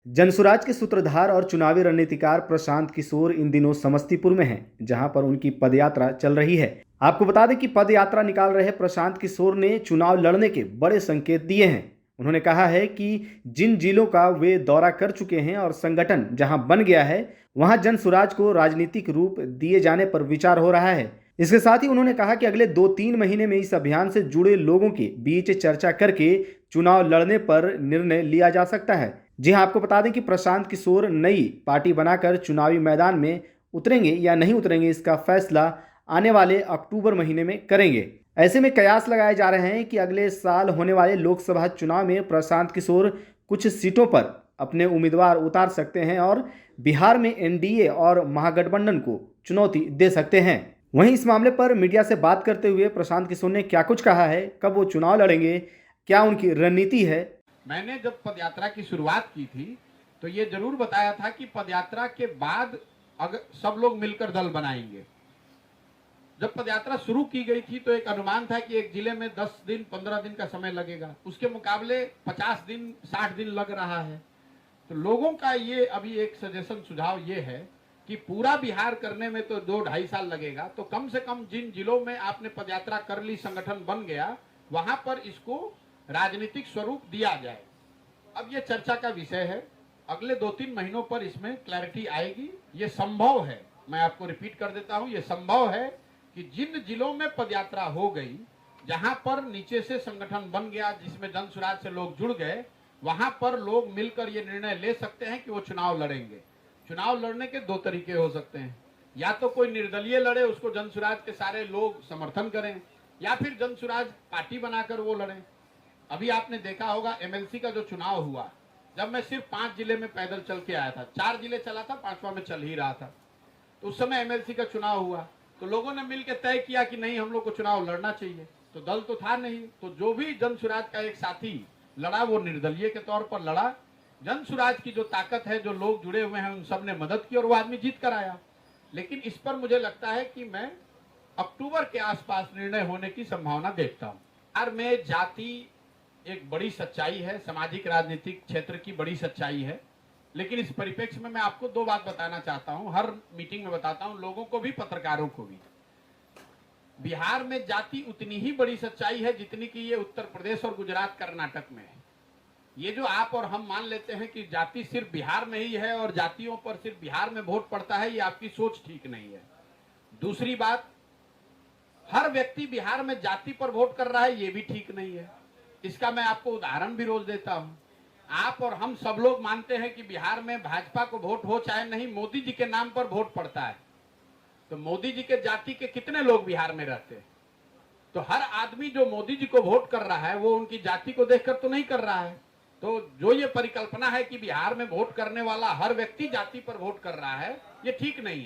जनसुराज के सूत्रधार और चुनावी रणनीतिकार प्रशांत किशोर इन दिनों समस्तीपुर में हैं, जहां पर उनकी पदयात्रा चल रही है। आपको बता दें कि पदयात्रा निकाल रहे प्रशांत किशोर ने चुनाव लड़ने के बड़े संकेत दिए हैं। उन्होंने कहा है कि जिन जिलों का वे दौरा कर चुके हैं और संगठन जहां बन गया है, वहां जनसुराज को राजनीतिक रूप दिए जाने पर विचार हो रहा है। इसके साथ ही उन्होंने कहा कि अगले 2-3 महीने में इस अभियान से जुड़े लोगों के बीच चर्चा करके चुनाव लड़ने पर निर्णय लिया जा सकता है। जी हाँ, आपको बता दें कि प्रशांत किशोर नई पार्टी बनाकर चुनावी मैदान में उतरेंगे या नहीं उतरेंगे, इसका फैसला आने वाले अक्टूबर महीने में करेंगे। ऐसे में कयास लगाए जा रहे हैं कि अगले साल होने वाले लोकसभा चुनाव में प्रशांत किशोर कुछ सीटों पर अपने उम्मीदवार उतार सकते हैं और बिहार में एनडीए और महागठबंधन को चुनौती दे सकते हैं। वहीं इस मामले पर मीडिया से बात करते हुए प्रशांत किशोर ने क्या कुछ कहा है, कब वो चुनाव लड़ेंगे, क्या उनकी रणनीति है। मैंने जब पदयात्रा की शुरुआत की थी तो ये जरूर बताया था कि पदयात्रा के बाद अगर सब लोग मिलकर दल बनाएंगे। जब पदयात्रा शुरू की गई थी तो एक अनुमान था कि एक जिले में 10 दिन 15 दिन का समय लगेगा, उसके मुकाबले 50 दिन 60 दिन लग रहा है। तो लोगों का ये अभी एक सजेशन सुझाव ये है कि पूरा बिहार करने में तो 2-2.5 साल लगेगा, तो कम से कम जिन जिलों में आपने पदयात्रा कर ली, संगठन बन गया, वहां पर इसको राजनीतिक स्वरूप दिया जाए। अब ये चर्चा का विषय है, अगले 2-3 महीनों पर इसमें क्लैरिटी आएगी। ये संभव है, मैं आपको रिपीट कर देता हूं, ये संभव है कि जिन जिलों में पदयात्रा हो गई, जहां पर नीचे से संगठन बन गया, जिसमें जनसुराज से लोग जुड़ गए, वहां पर लोग मिलकर ये निर्णय ले सकते हैं कि वो चुनाव लड़ेंगे। चुनाव लड़ने के 2 तरीके हो सकते हैं, या तो कोई निर्दलीय लड़े, उसको जनसुराज के सारे लोग समर्थन करें, या फिर जनसुराज पार्टी बनाकर वो लड़े। अभी आपने देखा होगा एमएलसी का जो चुनाव हुआ, जब मैं सिर्फ 5 जिले में पैदल चल के आया था, 4 जिले चला था, 5वां में चल ही रहा था, तो उस समय एमएलसी का चुनाव हुआ तो लोगों ने मिलकर तय किया कि नहीं, हम लोग को चुनाव लड़ना चाहिए। तो दल तो था नहीं, तो जो भी जनसुराज का एक साथी लड़ा वो निर्दलीय के तौर पर लड़ा। जनसुराज की जो ताकत है, जो लोग जुड़े हुए हैं, उन सब ने मदद की और वो आदमी जीत कर आया। लेकिन इस पर मुझे लगता है कि मैं अक्टूबर के आसपास निर्णय होने की संभावना देखता हूँ। बिहार में जाति एक बड़ी सच्चाई है, सामाजिक राजनीतिक क्षेत्र की बड़ी सच्चाई है, लेकिन इस परिप्रेक्ष्य में मैं आपको 2 बात बताना चाहता हूं, हर मीटिंग में बताता हूं, लोगों को भी, पत्रकारों को भी। बिहार में जाति उतनी ही बड़ी सच्चाई है जितनी कि ये उत्तर प्रदेश और गुजरात कर्नाटक में है। ये जो आप और हम मान लेते हैं कि जाति सिर्फ बिहार में ही है और जातियों पर सिर्फ बिहार में वोट पड़ता है, ये आपकी सोच ठीक नहीं है। दूसरी बात, हर व्यक्ति बिहार में जाति पर वोट कर रहा है, ये भी ठीक नहीं है। इसका मैं आपको उदाहरण भी रोज देता हूं। आप और हम सब लोग मानते हैं कि बिहार में भाजपा को वोट हो चाहे नहीं, मोदी जी के नाम पर वोट पड़ता है। तो मोदी जी के जाति के कितने लोग बिहार में रहते हैं? तो हर आदमी जो मोदी जी को वोट कर रहा है वो उनकी जाति को देखकर तो नहीं कर रहा है। तो जो ये परिकल्पना है कि बिहार में वोट करने वाला हर व्यक्ति जाति पर वोट कर रहा है, ये ठीक नहीं है।